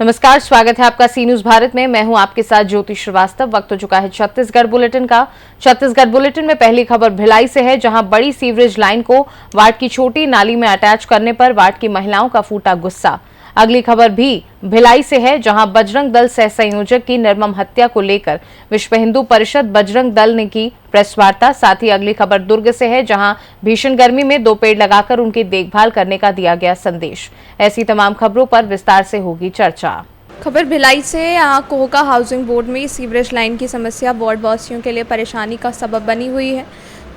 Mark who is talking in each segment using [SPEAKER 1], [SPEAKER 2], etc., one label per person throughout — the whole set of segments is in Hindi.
[SPEAKER 1] नमस्कार, स्वागत है आपका सी न्यूज भारत में। मैं हूं आपके साथ ज्योति श्रीवास्तव। वक्त हो चुका है छत्तीसगढ़ बुलेटिन का। छत्तीसगढ़ बुलेटिन में पहली खबर भिलाई से है, जहां बड़ी सीवरेज लाइन को वार्ड की छोटी नाली में अटैच करने पर वार्ड की महिलाओं का फूटा गुस्सा। अगली खबर भी भिलाई से है, जहां बजरंग दल सह संयोजक की निर्मम हत्या को लेकर विश्व हिंदू परिषद बजरंग दल ने की प्रेस वार्ता। साथ ही अगली खबर दुर्ग से है, जहां भीषण गर्मी में 2 पेड़ लगाकर उनकी देखभाल करने का दिया गया संदेश। ऐसी तमाम खबरों पर विस्तार से होगी चर्चा।
[SPEAKER 2] खबर भिलाई से। यहाँ कोहका हाउसिंग बोर्ड में सीवरेज लाइन की समस्या वार्ड वासियों के लिए परेशानी का सबब बनी हुई है।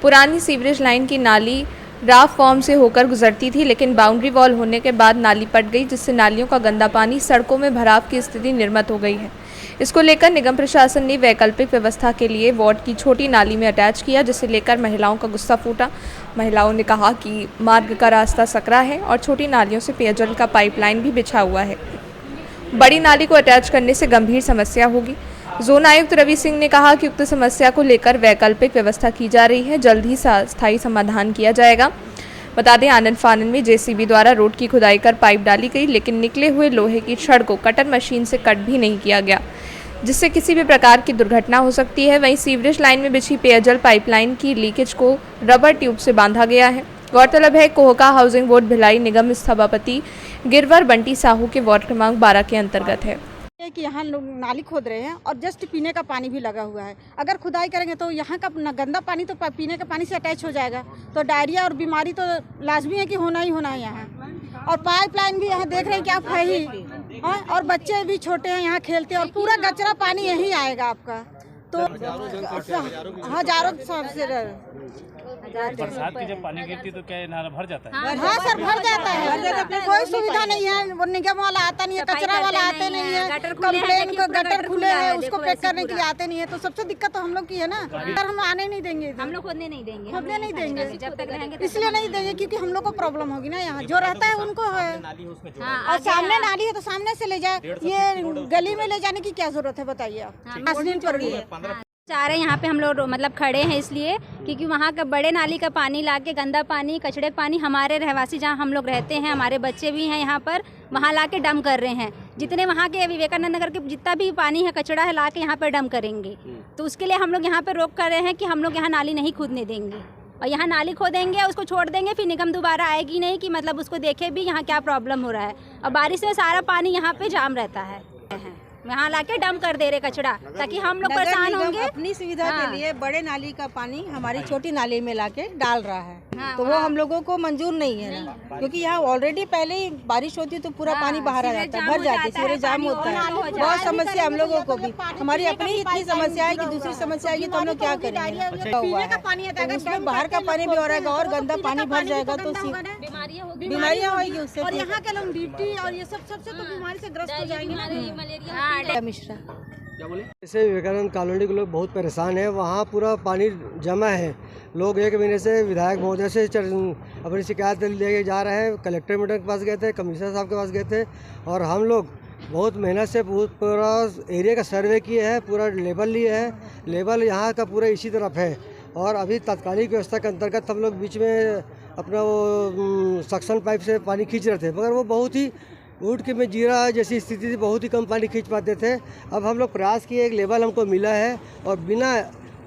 [SPEAKER 2] पुरानी सीवरेज लाइन की नाली राफ फॉर्म से होकर गुजरती थी, लेकिन बाउंड्री वॉल होने के बाद नाली पट गई, जिससे नालियों का गंदा पानी सड़कों में भराव की स्थिति निर्मित हो गई है। इसको लेकर निगम प्रशासन ने वैकल्पिक व्यवस्था के लिए वार्ड की छोटी नाली में अटैच किया, जिसे लेकर महिलाओं का गुस्सा फूटा। महिलाओं ने कहा कि मार्ग का रास्ता सकरा है और छोटी नालियों से पेयजल का पाइपलाइन भी बिछा हुआ है। बड़ी नाली को अटैच करने से गंभीर समस्या होगी। जोन आयुक्त रवि सिंह ने कहा कि उक्त समस्या को लेकर वैकल्पिक व्यवस्था की जा रही है, जल्द ही स्थायी समाधान किया जाएगा। बता दें, आनंद फानन में जेसीबी द्वारा रोड की खुदाई कर पाइप डाली गई, लेकिन निकले हुए लोहे की छड़ को कटर मशीन से कट भी नहीं किया गया, जिससे किसी भी प्रकार की दुर्घटना हो सकती है। वहीं सीवरेज लाइन में बिछी पेयजल पाइपलाइन की लीकेज को रबर ट्यूब से बांधा गया है। गौरतलब है, कोहका हाउसिंग बोर्ड भिलाई निगम सभापति गिरवर बंटी साहू के वार्ड क्रमांक 12 के अंतर्गत है
[SPEAKER 3] कि यहाँ लोग नाली खोद रहे हैं और जस्ट पीने का पानी भी लगा हुआ है। अगर खुदाई करेंगे तो यहाँ का गंदा पानी तो पीने के पानी से अटैच हो जाएगा, तो डायरिया और बीमारी तो लाजमी है कि होना ही होना है यहाँ। और पाइपलाइन भी यहाँ देख रहे हैं कि आप है ही, और बच्चे भी छोटे हैं यहाँ खेलते हैं, और पूरा कचरा पानी यही आएगा आपका। तो हजारों
[SPEAKER 4] बरसात की जब पानी गिरती तो क्या नाला भर जाता है?
[SPEAKER 3] हाँ सर, भर जाता है। कोई सुविधा नहीं है, वो निगम वाला आता नहीं है, कचरा वाला आते नहीं है, कंप्लेन को गटर खुले हैं उसको पैक करने के लिए आते नहीं है। तो सबसे दिक्कत तो हम लोग की है ना, सर हम आने नहीं देंगे,
[SPEAKER 5] हम लोग खोदने नहीं देंगे
[SPEAKER 3] जब तक रहेंगे। इसलिए नहीं देंगे क्योंकि हम लोग को प्रॉब्लम होगी ना, यहाँ जो रहता है उनको है। और सामने नाली है तो सामने से ले जाए, ये गली में ले जाने की क्या जरूरत है बताइए आप।
[SPEAKER 5] चाह रहे यहाँ पे हम लोग मतलब खड़े हैं इसलिए क्योंकि वहाँ का बड़े नाली का पानी लाके गंदा पानी, कचड़े पानी हमारे रहवासी जहाँ हम लोग रहते हैं, हमारे बच्चे भी हैं यहाँ पर, वहाँ लाके डंप कर रहे हैं। जितने वहाँ के विवेकानंद नगर के जितना भी पानी है, कचड़ा है, लाके यहाँ पर डंप करेंगे। तो उसके लिए हम लोग यहाँ पर रोक कर रहे हैं कि हम लोग यहाँ नाली नहीं खोदने देंगे, और यहाँ नाली खोदेंगे उसको छोड़ देंगे, फिर निगम दोबारा आएगी नहीं कि मतलब उसको देखे भी यहाँ क्या प्रॉब्लम हो रहा है। और बारिश में सारा पानी यहाँ पे जाम रहता है, यहाँ लाके डंप कर दे रहे कचरा, ताकि हम लोग परेशान होंगे।
[SPEAKER 6] अपनी सुविधा के लिए बड़े नाली का पानी हमारी छोटी नाली में लाके डाल रहा है, तो वो हम लोगों को मंजूर नहीं है ना, क्योंकि यहाँ ऑलरेडी पहले ही बारिश होती है तो पूरा पानी बाहर आ जाता है, भर जाती है, सीवरेज जाम होता है। बहुत समस्या हम लोगों को भी, हमारी अपनी इतनी समस्या है कि दूसरी समस्या आएगी तो हम लोग क्या करेंगे। उसमें बाहर का पानी भी हो रहेगा और गंदा पानी भर जाएगा तो बीमारियाँ होगी उससे,
[SPEAKER 3] और यहाँ के लोग ड्यूटी और ये सब सबसे तो बीमारी से ग्रस्त हो जाएंगे।
[SPEAKER 6] मिश्रा
[SPEAKER 7] जैसे विवेकानंद कॉलोनी के लोग बहुत परेशान है, वहाँ पूरा पानी जमा है। लोग 1 महीने से विधायक महोदय से अपनी शिकायत लेके जा रहे हैं। कलेक्टर मैडम के पास गए थे, कमिश्नर साहब के पास गए थे, और हम लोग बहुत मेहनत से पूरा एरिया का सर्वे किए हैं, पूरा लेबल लिए हैं। लेबल यहाँ का पूरा इसी तरफ है, और अभी तात्कालिक व्यवस्था के अंतर्गत हम लोग बीच में अपना वो सक्शन पाइप से पानी खींच रहे थे, मगर वो बहुत ही ऊट के में जीरा जैसी स्थिति थी, बहुत ही कम पानी खींच पाते थे। अब हम लोग प्रयास किए, एक लेवल हमको मिला है, और बिना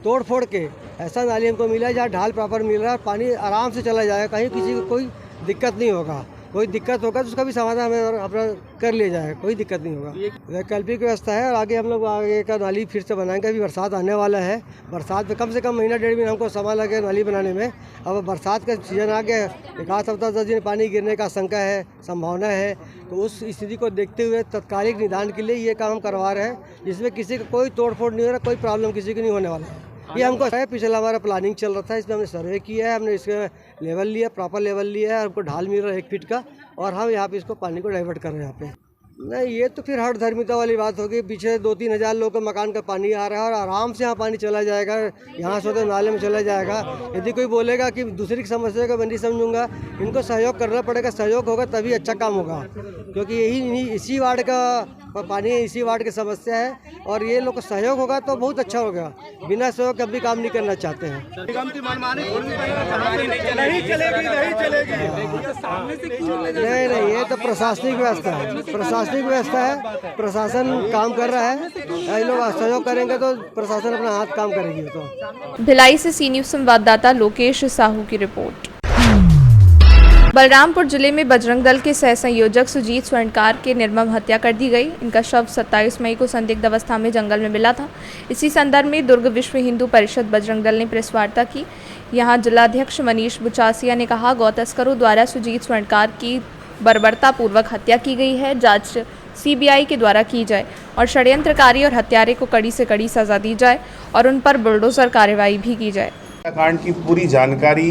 [SPEAKER 7] तोड़ फोड़ के ऐसा नाली हमको मिला है जहाँ ढाल प्रॉपर मिल रहा है, पानी आराम से चला जाएगा, कहीं किसी को कोई दिक्कत नहीं होगा। कोई दिक्कत होगा तो उसका भी समाधान हमें अपना कर लिया जाए, कोई दिक्कत नहीं होगा। वैकल्पिक व्यवस्था है, और आगे हम लोग आगे का नाली फिर से बनाएंगे। अभी बरसात आने वाला है, बरसात में कम से कम महीना 1.5 महीना हमको समय लगे नाली बनाने में। अब बरसात का सीजन आ गया, 1 आध हफ्ता 10 दिन पानी गिरने का आशंका है, संभावना है, तो उस स्थिति को देखते हुए तत्कालिक निदान के लिए ये काम करवा रहे हैं, जिसमें किसी का कोई तोड़ फोड़ नहीं हो रहा, कोई प्रॉब्लम किसी को नहीं होने वाला है। ये हमको है, पिछला हमारा प्लानिंग चल रहा था, इसमें हमने सर्वे किया है, हमने इसका लेवल लिया, प्रॉपर लेवल लिया है, हमको ढाल मिल रहा है 1 फीट का, और हम यहाँ पे इसको पानी को डाइवर्ट कर रहे हैं यहाँ पे। नहीं, ये तो फिर हर धर्मिता वाली बात होगी। पीछे 2-3 हज़ार लोगों का मकान का पानी आ रहा है, और आराम से यहाँ पानी चला जाएगा, यहाँ से तो नाले में चला जाएगा। यदि कोई बोलेगा कि दूसरी की समस्या को मैं नहीं समझूंगा, इनको सहयोग करना पड़ेगा, सहयोग होगा तभी अच्छा काम होगा, क्योंकि इसी वार्ड का पर पानी इसी वार्ड की समस्या है और ये लोग को सहयोग होगा तो बहुत अच्छा होगा। बिना सहयोग कभी काम नहीं करना चाहते हैं। नहीं, ये तो प्रशासनिक व्यवस्था है, प्रशासनिक व्यवस्था है। प्रशासन काम कर रहा है, ये लोग सहयोग करेंगे तो प्रशासन अपना हाथ काम करेगी। तो
[SPEAKER 2] भिलाई से सी न्यूज़ संवाददाता लोकेश साहू की रिपोर्ट। बलरामपुर जिले में बजरंग दल के सह संयोजक सुजीत स्वर्णकार के निर्मम हत्या कर दी गई। इनका शव 27 मई को संदिग्ध अवस्था में जंगल में मिला था। इसी संदर्भ में दुर्ग विश्व हिंदू परिषद बजरंग दल ने प्रेस वार्ता की। यहां जिलाध्यक्ष मनीष बुचासिया ने कहा, गौ तस्करों द्वारा सुजीत स्वर्णकार की बर्बरतापूर्वक हत्या की गई है। जांच सीबीआई के द्वारा की जाए और षड्यंत्रकारी और हत्यारे को कड़ी से कड़ी सजा दी जाए और उन पर बुलडोजर कार्रवाई भी की जाए।
[SPEAKER 8] कांड की पूरी जानकारी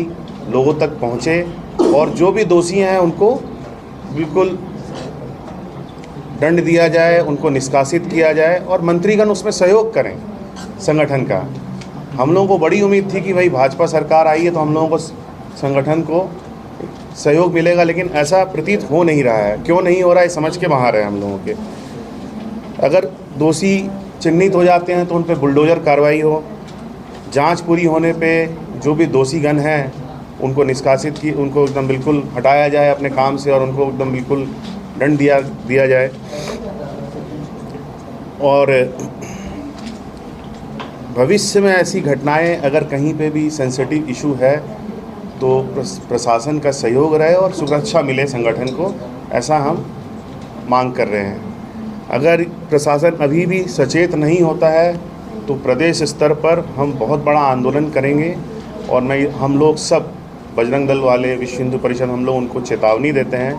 [SPEAKER 8] लोगों तक पहुंचे और जो भी दोषी हैं उनको बिल्कुल दंड दिया जाए, उनको निष्कासित किया जाए और मंत्रीगण उसमें सहयोग करें संगठन का। हम लोगों को बड़ी उम्मीद थी कि भाई भाजपा सरकार आई है तो हम लोगों को संगठन को सहयोग मिलेगा, लेकिन ऐसा प्रतीत हो नहीं रहा है। क्यों नहीं हो रहा है समझ के बाहर है हम लोगों के। अगर दोषी चिन्हित हो जाते हैं तो उन पर बुलडोजर कार्रवाई हो, जांच पूरी होने पे जो भी दोषीगण हैं उनको निष्कासित की, उनको एकदम बिल्कुल हटाया जाए अपने काम से और उनको एकदम बिल्कुल दंड दिया जाए। और भविष्य में ऐसी घटनाएं अगर कहीं पे भी सेंसिटिव इशू है तो प्रशासन का सहयोग रहे और सुरक्षा मिले संगठन को, ऐसा हम मांग कर रहे हैं। अगर प्रशासन अभी भी सचेत नहीं होता है तो प्रदेश स्तर पर हम बहुत बड़ा आंदोलन करेंगे और हम लोग सब बजरंग दल वाले, विश्व हिंदू परिषद, हम लोग उनको चेतावनी देते हैं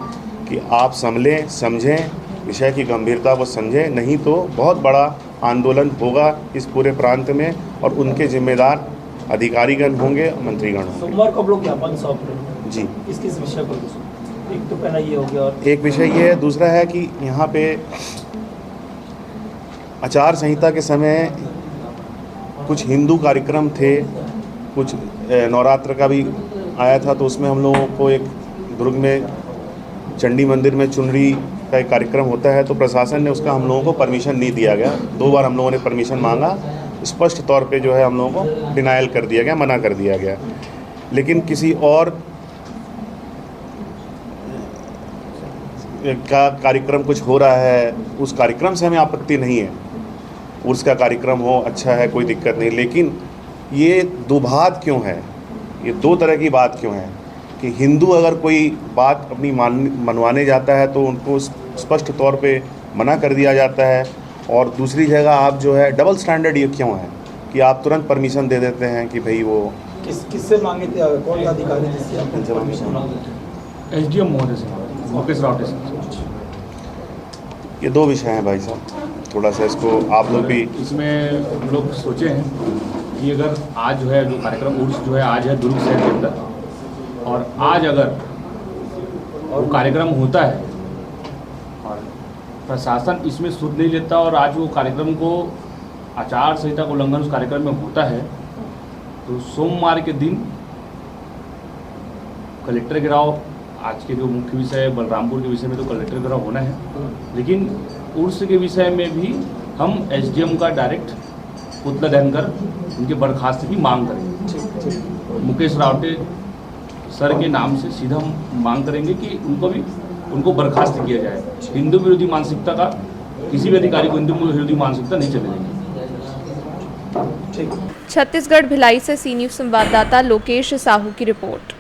[SPEAKER 8] कि आप संभलें, समझें, विषय की गंभीरता को समझें, नहीं तो बहुत बड़ा आंदोलन होगा इस पूरे प्रांत में और उनके जिम्मेदार अधिकारीगण होंगे, मंत्रीगण होंगे।
[SPEAKER 4] सोमवार को आप लोग ज्ञापन सौंप रहे हैं
[SPEAKER 8] जी।
[SPEAKER 4] किस विषय पर? एक तो पहला ये हो गया और
[SPEAKER 8] एक विषय ये है, दूसरा है कि यहाँ पे आचार संहिता के समय कुछ हिंदू कार्यक्रम थे, कुछ नवरात्र का भी आया था, तो उसमें हम लोगों को एक दुर्ग में चंडी मंदिर में चुनरी का एक कार्यक्रम होता है, तो प्रशासन ने उसका हम लोगों को परमिशन नहीं दिया गया। 2 बार हम लोगों ने परमिशन मांगा, स्पष्ट तौर पे जो है हम लोगों को डिनायल कर दिया गया, मना कर दिया गया। लेकिन किसी और का कार्यक्रम कुछ हो रहा है, उस कार्यक्रम से हमें आपत्ति नहीं है, उसका कार्यक्रम हो, अच्छा है, कोई दिक्कत नहीं। लेकिन ये दुभात क्यों है, ये 2 तरह की बात क्यों है कि हिंदू अगर कोई बात अपनी मनवाने जाता है तो उनको स्पष्ट तौर पे मना कर दिया जाता है, और दूसरी जगह आप जो है डबल स्टैंडर्ड ये क्यों है कि आप तुरंत परमिशन दे देते हैं कि भाई वो
[SPEAKER 4] किससे मांगे थे, कौन सा अधिकारी जिससे आपने परमिशन मांगी?
[SPEAKER 9] एसडीएम महोदय से, मुकेश रावटे से।
[SPEAKER 8] ये 2 विषय हैं भाई साहब, थोड़ा सा इसको आप लोग भी
[SPEAKER 9] इसमें हम लोग सोचे हैं कि अगर आज जो है जो कार्यक्रम उर्स जो है आज है दुर्ग शहर के अंदर, और आज अगर वो कार्यक्रम होता है और प्रशासन इसमें सुध नहीं लेता और आज वो कार्यक्रम को आचार संहिता का उल्लंघन उस कार्यक्रम में होता है, तो सोमवार के दिन कलेक्टर गिराव, आज के जो मुख्य विषय है बलरामपुर के विषय में तो कलेक्टर गिराव होना है, लेकिन उर्स के विषय में भी हम एसडीएम का डायरेक्ट पुतला दहन कर उनके बर्खास्त की मांग करेंगे। मुकेश रावटे सर के नाम से सीधा हम मांग करेंगे कि उनको बर्खास्त किया जाए। हिंदू विरोधी मानसिकता का किसी भी अधिकारी को हिंदू विरोधी मानसिकता नहीं चले देंगे।
[SPEAKER 2] छत्तीसगढ़ भिलाई से सी न्यूज़ संवाददाता लोकेश साहू की रिपोर्ट।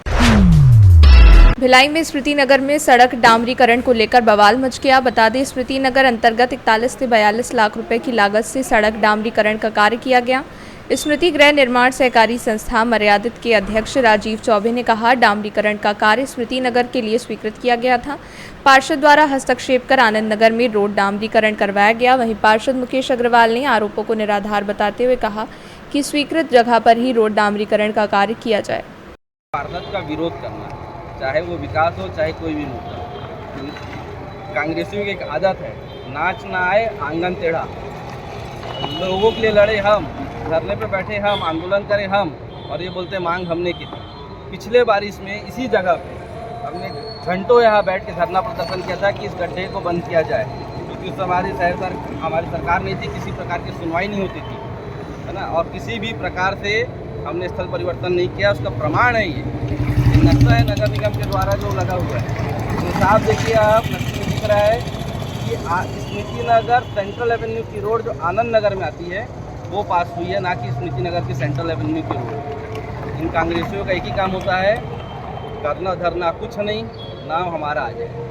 [SPEAKER 2] भिलाई में स्मृति नगर में सड़क डामरीकरण को लेकर बवाल मच गया। बता दें, स्मृति नगर अंतर्गत 41 से 42 लाख रुपए की लागत से सड़क डामरीकरण का कार्य किया गया। स्मृति गृह निर्माण सहकारी संस्था मर्यादित के अध्यक्ष राजीव चौबे ने कहा, डामरीकरण का कार्य स्मृति नगर के लिए स्वीकृत किया गया था। पार्षद द्वारा हस्तक्षेप कर आनंद नगर में रोड डामरीकरण करवाया गया। वहीं पार्षद मुकेश अग्रवाल ने आरोपों को निराधार बताते हुए कहा कि स्वीकृत जगह पर ही रोड डामरीकरण का कार्य किया जाए।
[SPEAKER 10] पार्षद का विरोध करना, चाहे वो विकास हो चाहे कोई भी मुद्दा। कांग्रेसियों की एक आदत है, नाच ना आए आंगन टेढ़ा। लोगों के लिए लड़े हम, धरने पे बैठे हम, आंदोलन करें हम, और ये बोलते मांग हमने की थी। पिछले बारिश में इसी जगह पे हमने घंटों यहाँ बैठ के धरना प्रदर्शन किया था कि इस गड्ढे को बंद किया जाए, क्योंकि क्योंकि उस हमारी हमारी सरकार नहीं थी, किसी प्रकार की सुनवाई नहीं होती थी, है ना। और किसी भी प्रकार से हमने स्थल परिवर्तन नहीं किया, उसका प्रमाण है ये नक्शा है नगर निगम के द्वारा जो लगा हुआ है। तो साफ देखिए आप, नक्शे में दिख रहा है कि स्मृति नगर सेंट्रल एवेन्यू की रोड जो आनंद नगर में आती है वो पास हुई है, ना कि स्मृति नगर की सेंट्रल एवेन्यू की रोड। इन कांग्रेसियों का एक ही काम होता है, करना धरना कुछ नहीं, नाम हमारा आ जाए।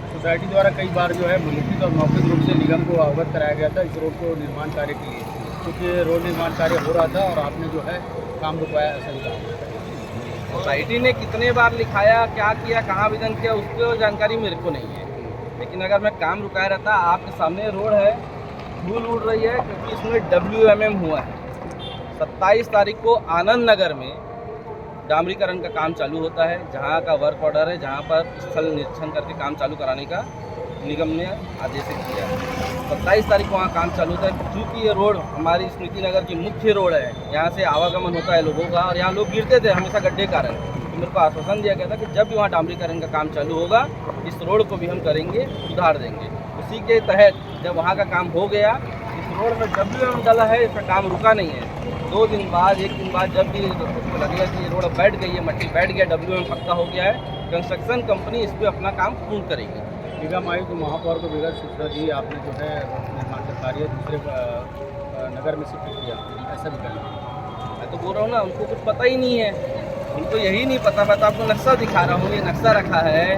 [SPEAKER 11] सोसाइटी द्वारा कई बार जो है मुलित और मौखिक रूप से निगम को अवगत कराया गया था इस रोड को निर्माण कार्य के लिए, क्योंकि रोड निर्माण कार्य हो रहा था और आपने जो है काम रुकवाया, ऐसा ही कहा।
[SPEAKER 10] सोसाइटी ने कितने बार लिखाया, क्या किया, कहाँ आवेदन किया, उसकी जानकारी मेरे को नहीं है। लेकिन अगर मैं काम रुकाया रहता, आपके सामने रोड है, धूल उड़ रही है क्योंकि इसमें WMM हुआ है। 27 तारीख को आनंद नगर में डामरीकरण का काम चालू होता है, जहाँ का वर्क ऑर्डर है, जहाँ पर स्थल निरीक्षण करके काम चालू कराने का निगम ने आदेशित किया है। 27 तारीख को वहाँ काम चालू होता है। चूँकि ये रोड हमारी स्मृति नगर की मुख्य रोड है, यहाँ से आवागमन होता है लोगों का, और यहाँ लोग गिरते थे हमेशा गड्ढे के कारण। तो मेरे को आश्वासन दिया गया था कि जब भी वहाँ डामरीकरण का काम चालू होगा, इस रोड को भी हम करेंगे, सुधार देंगे। उसी के तहत जब वहाँ का काम हो गया, इस रोड में WMM डाला है, इसका काम रुका नहीं है। 2 दिन बाद, 1 दिन बाद जब भी लगेगा कि ये रोड बैठ गई है, मट्टी बैठ गया, WMM पक्का हो गया है, कंस्ट्रक्शन कंपनी इस पर अपना काम पूर्ण करेगी।
[SPEAKER 11] निगम आयुक्त महापौर को बगैर सूचना दी आपने जो है निर्माण का कार्य दूसरे नगर में शिफ्ट किया, ऐसा भी करना।
[SPEAKER 10] मैं तो बोल रहा हूँ ना, उनको कुछ पता ही नहीं है, उनको यही नहीं पता। मैं तो आपको नक्शा दिखा रहा हूँ, ये नक्शा रखा है,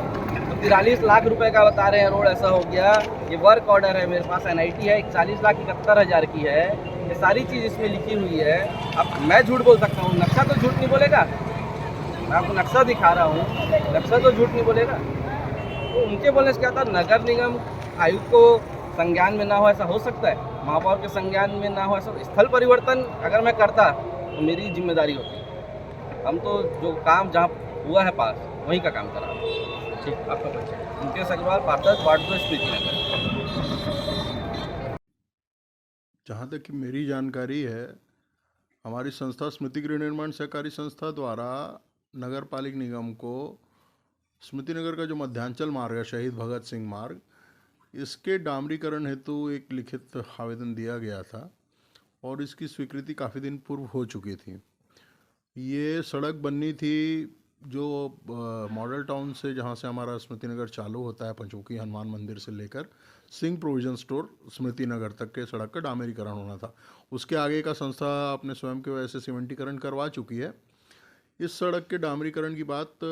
[SPEAKER 10] तो 43 लाख रुपए का बता रहे हैं रोड ऐसा हो गया। ये वर्क ऑर्डर है, मेरे पास NIT है, 41,71,000 की है, ये सारी चीज़ इसमें लिखी हुई है। अब मैं झूठ बोल सकता हूँ, नक्शा तो झूठ नहीं बोलेगा। मैं आपको नक्शा दिखा रहा हूँ, नक्शा तो झूठ नहीं बोलेगा। तो उनके बोलने से क्या था, नगर निगम आयुक्त को संज्ञान में ना हो ऐसा हो सकता है, महापौर के संज्ञान में ना हो ऐसा। स्थल परिवर्तन अगर मैं करता तो मेरी जिम्मेदारी होती। हम तो जो काम जहाँ हुआ है पास, वहीं का काम करा। ठीक, आपका परिचय। मुकेश अग्रवाल, पार्षद, वार्ड 2, स्मृति नगर।
[SPEAKER 12] जहाँ तक कि मेरी जानकारी है, हमारी संस्था स्मृति गृह निर्माण सहकारी संस्था द्वारा नगर पालिक निगम को स्मृति नगर का जो मध्यांचल मार्ग है, शहीद भगत सिंह मार्ग, इसके डामरीकरण हेतु एक लिखित आवेदन दिया गया था और इसकी स्वीकृति काफ़ी दिन पूर्व हो चुकी थी। ये सड़क बननी थी जो मॉडल टाउन से, जहाँ से हमारा स्मृति नगर चालू होता है, पंचमुखी हनुमान मंदिर से लेकर सिंह प्रोविजन स्टोर स्मृति नगर तक के सड़क का डामरीकरण होना था। उसके आगे का संस्था अपने स्वयं के वजह से सीमेंटीकरण करवा चुकी है। इस सड़क के डामरीकरण की बात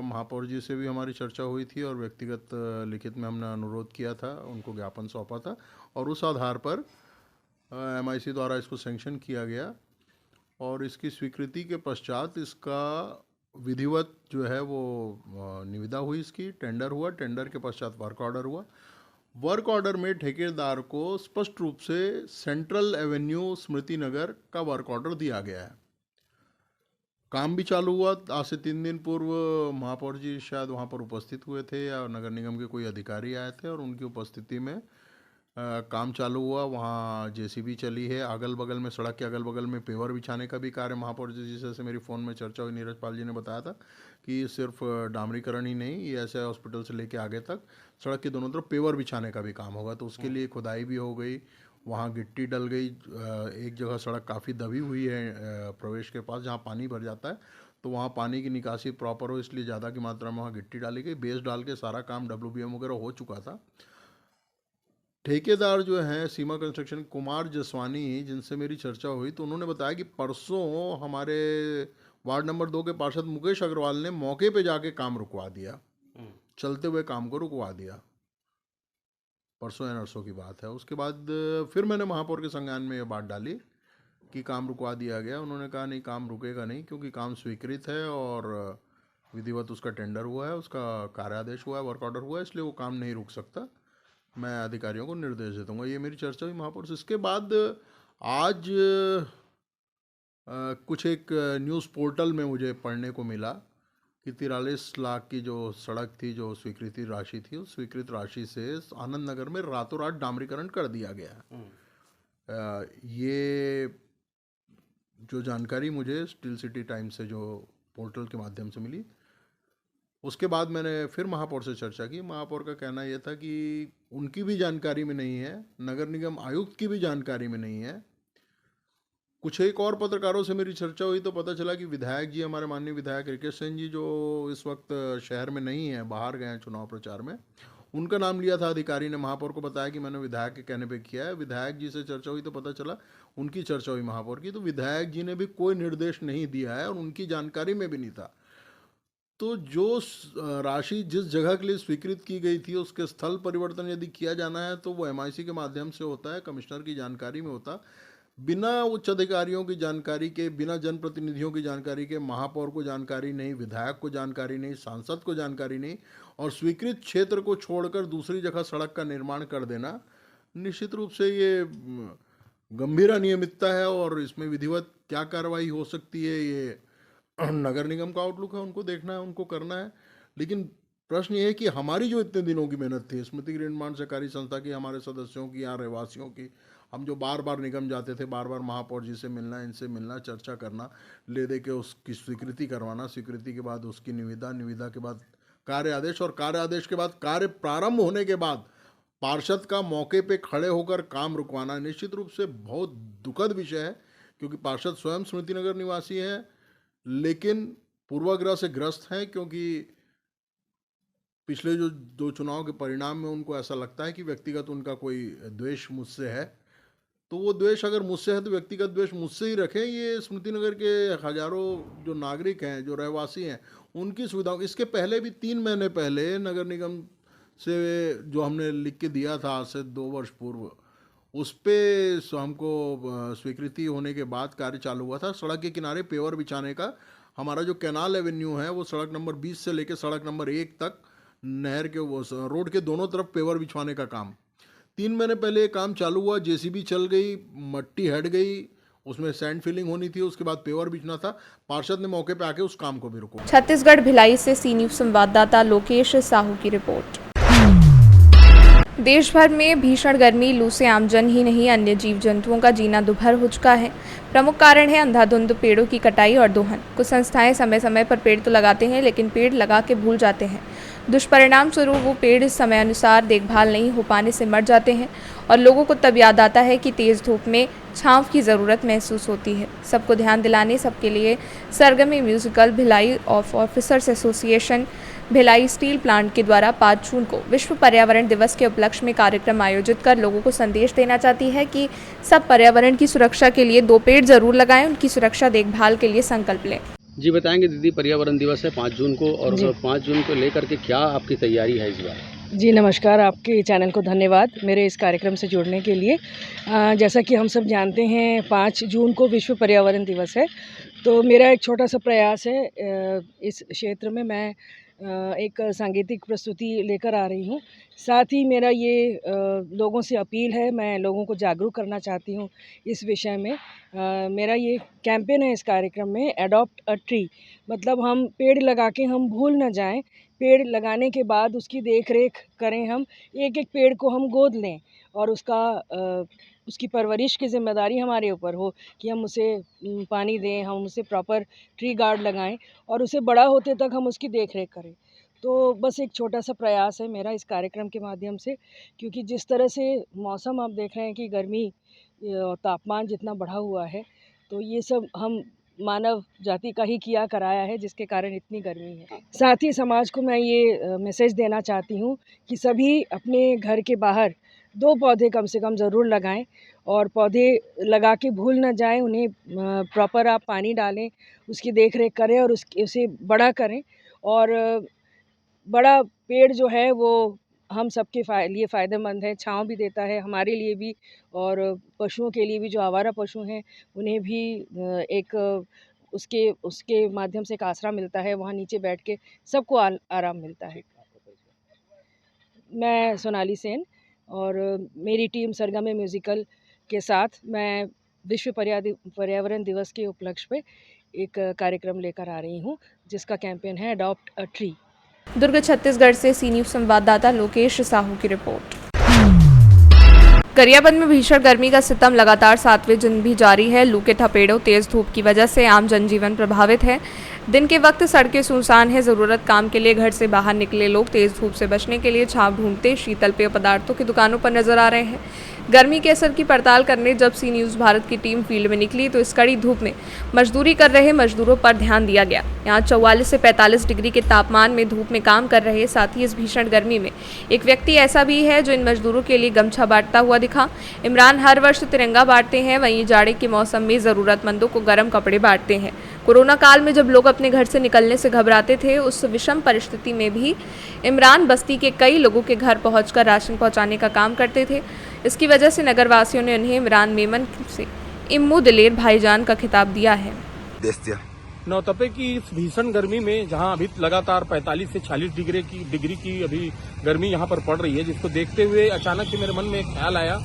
[SPEAKER 12] महापौर जी से भी हमारी चर्चा हुई थी और व्यक्तिगत लिखित में हमने अनुरोध किया था, उनको ज्ञापन सौंपा था और उस आधार पर MIC द्वारा इसको सैंक्शन किया गया और इसकी स्वीकृति के पश्चात इसका विधिवत जो है वो निविदा हुई, इसकी टेंडर हुआ, टेंडर के पश्चात वर्क ऑर्डर हुआ। वर्क ऑर्डर में ठेकेदार को स्पष्ट रूप से सेंट्रल एवेन्यू स्मृति नगर का वर्क ऑर्डर दिया गया है। काम भी चालू हुआ। आज से 3 दिन पूर्व महापौर जी शायद वहाँ पर उपस्थित हुए थे या नगर निगम के कोई अधिकारी आए थे और उनकी उपस्थिति में काम चालू हुआ। वहाँ JCB चली है, अगल बगल में, सड़क के अगल बगल में पेवर बिछाने का भी कार्य महापौर जी से मेरी फ़ोन में चर्चा हुई, नीरज पाल जी ने बताया था कि सिर्फ डामरीकरण ही नहीं, ये ऐसे हॉस्पिटल से लेके आगे तक सड़क के दोनों तरफ पेवर बिछाने का भी काम होगा। तो उसके लिए खुदाई भी हो गई, वहाँ गिट्टी डल गई। एक जगह सड़क काफ़ी दबी हुई है प्रवेश के पास, जहाँ पानी भर जाता है, तो वहाँ पानी की निकासी प्रॉपर हो, इसलिए ज़्यादा की मात्रा में वहाँ गिट्टी डाली गई। बेस डाल के सारा काम WBM वगैरह हो चुका था। ठेकेदार जो हैं सीमा कंस्ट्रक्शन, कुमार जसवानी, जिनसे मेरी चर्चा हुई तो उन्होंने बताया कि परसों हमारे वार्ड नंबर 2 के पार्षद मुकेश अग्रवाल ने मौके पे जाके काम रुकवा दिया, चलते हुए काम को रुकवा दिया। परसों या नरसों की बात है। उसके बाद फिर मैंने महापौर के संज्ञान में ये बात डाली कि काम रुकवा दिया गया। उन्होंने कहा नहीं, काम रुकेगा नहीं, क्योंकि काम स्वीकृत है और विधिवत उसका टेंडर हुआ है, उसका कार्यादेश हुआ है, वर्क ऑर्डर हुआ है, इसलिए वो काम नहीं रुक सकता। मैं अधिकारियों को निर्देश दे दूँगा। ये मेरी चर्चा हुई महापौर से। इसके बाद आज कुछ एक न्यूज़ पोर्टल में मुझे पढ़ने को मिला कि 43 लाख की जो सड़क थी, जो स्वीकृति राशि थी, उस स्वीकृत राशि से आनंद नगर में रातों रात डामरीकरण कर दिया गया। ये जो जानकारी मुझे स्टील सिटी टाइम्स से जो पोर्टल के माध्यम से मिली, उसके बाद मैंने फिर महापौर से चर्चा की। महापौर का कहना यह था कि उनकी भी जानकारी में नहीं है, नगर निगम आयुक्त की भी जानकारी में नहीं है। कुछ एक और पत्रकारों से मेरी चर्चा हुई तो पता चला कि विधायक जी, हमारे माननीय विधायक रिकेश सिंह जी, जो इस वक्त शहर में नहीं है, बाहर गए हैं चुनाव प्रचार में, उनका नाम लिया था अधिकारी ने। महापौर को बताया कि मैंने विधायक के कहने पे किया है। विधायक जी से चर्चा हुई तो पता चला उनकी चर्चा हुई महापौर की, तो विधायक जी ने भी कोई निर्देश नहीं दिया है और उनकी जानकारी में भी नहीं था। तो जो राशि जिस जगह के लिए स्वीकृत की गई थी उसके स्थल परिवर्तन यदि किया जाना है तो वो MIC के माध्यम से होता है, कमिश्नर की जानकारी में होता। बिना उच्च अधिकारियों की जानकारी के, बिना जनप्रतिनिधियों की जानकारी के, महापौर को जानकारी नहीं, विधायक को जानकारी नहीं, सांसद को जानकारी नहीं, और स्वीकृत क्षेत्र को छोड़कर दूसरी जगह सड़क का निर्माण कर देना, निश्चित रूप से ये गंभीर अनियमितता है। और इसमें विधिवत क्या कार्रवाई हो सकती है, ये नगर निगम का आउटलुक है, उनको देखना है, उनको करना है। लेकिन प्रश्न ये है कि हमारी जो इतने दिनों की मेहनत थी, स्मृति गृह निर्माण सहकारी संस्था की, हमारे सदस्यों की, यहाँ रहवासियों की, हम जो बार बार निगम जाते थे, बार बार महापौर जी से मिलना, इनसे मिलना, चर्चा करना, ले दे के उसकी स्वीकृति करवाना, स्वीकृति के बाद उसकी निविदा, निविदा के बाद कार्य आदेश, और कार्य आदेश के बाद कार्य प्रारंभ होने के बाद पार्षद का मौके पे खड़े होकर काम रुकवाना, निश्चित रूप से बहुत दुखद विषय है। क्योंकि पार्षद स्वयं स्मृति नगर निवासी हैं, लेकिन पूर्वाग्रह से ग्रस्त हैं, क्योंकि पिछले जो 2 चुनाव के परिणाम में उनको ऐसा लगता है कि व्यक्तिगत उनका कोई द्वेष मुझसे है। तो वो द्वेष अगर मुझसे है तो व्यक्तिगत द्वेष मुझसे ही रखें। ये स्मृति नगर के हजारों जो नागरिक हैं, जो रहवासी हैं, उनकी सुविधाओं, इसके पहले भी 3 महीने पहले नगर निगम से जो हमने लिख के दिया था आज से 2 वर्ष पूर्व, उस पे हमको स्वीकृति होने के बाद कार्य चालू हुआ था। सड़क के किनारे पेवर बिछाने का, हमारा जो कैनाल एवेन्यू है वो सड़क नंबर 20 से लेकर सड़क नंबर 1 तक, नहर के वो रोड के दोनों तरफ पेवर बिछवाने का काम 3 महीने पहले ये काम चालू हुआ। JCB चल गई, मट्टी हट गई, उसमें सैंड फिलिंग होनी थी, उसके बाद पेवर बिछना था। पार्षद ने मौके पे आके उस काम को भी रोका।
[SPEAKER 2] छत्तीसगढ़ भिलाई से सी न्यूज़ संवाददाता लोकेश साहू की रिपोर्ट। देश भर में भीषण गर्मी, लू से आमजन ही नहीं अन्य जीव जंतुओं का जीना दुभर हो चुका है। प्रमुख कारण है अंधाधुंध पेड़ों की कटाई और दोहन। कुछ संस्थाएं समय समय पर पेड़ तो लगाते हैं, लेकिन पेड़ लगा के भूल जाते हैं। दुष्परिणाम स्वरूप वो पेड़ समय अनुसार देखभाल नहीं हो पाने से मर जाते हैं और लोगों को तब याद आता है कि तेज़ धूप में छांव की ज़रूरत महसूस होती है। सबको ध्यान दिलाने सबके लिए Sargami musical Bhilai of officers association Bhilai steel plant के द्वारा 5 जून को विश्व पर्यावरण दिवस के उपलक्ष्य में कार्यक्रम आयोजित कर लोगों को संदेश देना चाहती है कि सब पर्यावरण की सुरक्षा के लिए 2 पेड़ जरूर लगाएं, उनकी सुरक्षा देखभाल के लिए संकल्प लें।
[SPEAKER 11] जी बताएंगे दीदी, पर्यावरण दिवस है 5 जून को, और 5 जून को लेकर के क्या आपकी तैयारी है इस बार?
[SPEAKER 13] जी नमस्कार, आपके चैनल को धन्यवाद मेरे इस कार्यक्रम से जुड़ने के लिए। जैसा कि हम सब जानते हैं 5 जून को विश्व पर्यावरण दिवस है, तो मेरा एक छोटा सा प्रयास है इस क्षेत्र में मैं एक सांगीतिक प्रस्तुति लेकर आ रही हूँ। साथ ही मेरा ये लोगों से अपील है, मैं लोगों को जागरूक करना चाहती हूँ इस विषय में। मेरा ये कैंपेन है इस कार्यक्रम में, अडॉप्ट अ ट्री, मतलब हम पेड़ लगा के हम भूल ना जाएं। पेड़ लगाने के बाद उसकी देख रेख करें, हम एक एक पेड़ को हम गोद लें और उसकी परवरिश की ज़िम्मेदारी हमारे ऊपर हो कि हम उसे पानी दें, हम उसे प्रॉपर ट्री गार्ड लगाएं और उसे बड़ा होते तक हम उसकी देख रेख करें। तो बस एक छोटा सा प्रयास है मेरा इस कार्यक्रम के माध्यम से, क्योंकि जिस तरह से मौसम आप देख रहे हैं कि गर्मी और तापमान जितना बढ़ा हुआ है, तो ये सब हम मानव जाति का ही किया कराया है जिसके कारण इतनी गर्मी है। साथ ही समाज को मैं ये मैसेज देना चाहती हूँ कि सभी अपने घर के बाहर 2 पौधे कम से कम ज़रूर लगाएं और पौधे लगा के भूल ना जाएं। उन्हें प्रॉपर आप पानी डालें, उसकी देख रेख करें और उसे बड़ा करें। और बड़ा पेड़ जो है वो हम सबके लिए फ़ायदेमंद है, छाँव भी देता है हमारे लिए भी और पशुओं के लिए भी, जो आवारा पशु हैं उन्हें भी एक उसके माध्यम से एक आसरा मिलता है, वहाँ नीचे बैठ के सबको आराम मिलता है। मैं सोनाली सेन और मेरी टीम सरगम म्यूज़िकल के साथ मैं विश्व पर्यावरण दिवस के उपलक्ष्य पे एक कार्यक्रम लेकर आ रही हूँ जिसका कैंपेन है अडॉप्ट अ ट्री।
[SPEAKER 2] दुर्ग छत्तीसगढ़ से सी न्यूज़ संवाददाता लोकेश साहू की रिपोर्ट। गरियाबंद में भीषण गर्मी का सितम लगातार 7वें दिन भी जारी है। लू के थपेड़ों, तेज धूप की वजह से आम जनजीवन प्रभावित है। दिन के वक्त सड़कें सुनसान हैं। ज़रूरत काम के लिए घर से बाहर निकले लोग तेज़ धूप से बचने के लिए छांव ढूंढते शीतल पेय पदार्थों की दुकानों पर नजर आ रहे हैं। गर्मी के असर की पड़ताल करने जब सी न्यूज़ भारत की टीम फील्ड में निकली तो इस कड़ी धूप में मजदूरी कर रहे मजदूरों पर ध्यान दिया गया। यहाँ 44 से 45 डिग्री के तापमान में धूप में काम कर रहे, साथ ही इस भीषण गर्मी में एक व्यक्ति ऐसा भी है जो इन मजदूरों के लिए गमछा बांटता हुआ दिखा। इमरान हर वर्ष तिरंगा बांटते हैं, वहीं जाड़े के मौसम में ज़रूरतमंदों को गर्म कपड़े बांटते हैं। कोरोना काल में जब लोग अपने घर से निकलने से घबराते थे, उस विषम परिस्थिति में भी इमरान बस्ती के कई लोगों के घर पहुंचकर राशन पहुंचाने का काम करते थे। इसकी वजह से नगरवासियों ने उन्हें इमरान मेमन से इम्मू दिलेर भाईजान का खिताब दिया है।
[SPEAKER 11] नौतपे की इस भीषण गर्मी में जहां अभी लगातार 45 से 46 डिग्री की अभी गर्मी यहां पर पड़ रही है, जिसको देखते हुए अचानक से मेरे मन में एक ख्याल आया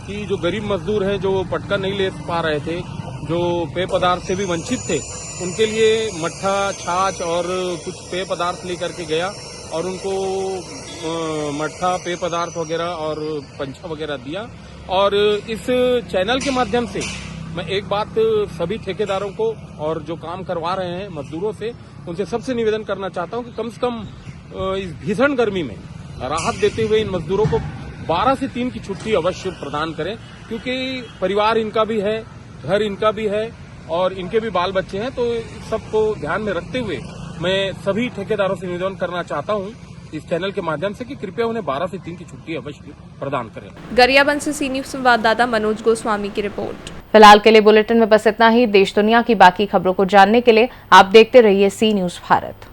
[SPEAKER 11] कि जो गरीब मजदूर हैं, जो पटका नहीं ले पा रहे थे, जो पेय पदार्थ से भी वंचित थे, उनके लिए मट्ठा, छाछ और कुछ पेय पदार्थ लेकर के गया और उनको मट्ठा, पेय पदार्थ वगैरह और पंछा वगैरह दिया। और इस चैनल के माध्यम से मैं एक बात सभी ठेकेदारों को और जो काम करवा रहे हैं मजदूरों से, उनसे सबसे निवेदन करना चाहता हूं कि कम से कम इस भीषण गर्मी में राहत देते हुए इन मजदूरों को 12 से 3 की छुट्टी अवश्य प्रदान करें, क्योंकि परिवार इनका भी है, घर इनका भी है और इनके भी बाल बच्चे हैं। तो सबको ध्यान में रखते हुए मैं सभी ठेकेदारों से निवेदन करना चाहता हूं इस चैनल के माध्यम से कि कृपया उन्हें 12 से 3 की छुट्टी अवश्य प्रदान करें।
[SPEAKER 2] गरियाबंद से सी न्यूज़ संवाददाता मनोज गोस्वामी की रिपोर्ट।
[SPEAKER 1] फिलहाल के लिए बुलेटिन में बस इतना ही। देश दुनिया की बाकी खबरों को जानने के लिए आप देखते रहिए सी न्यूज़ भारत।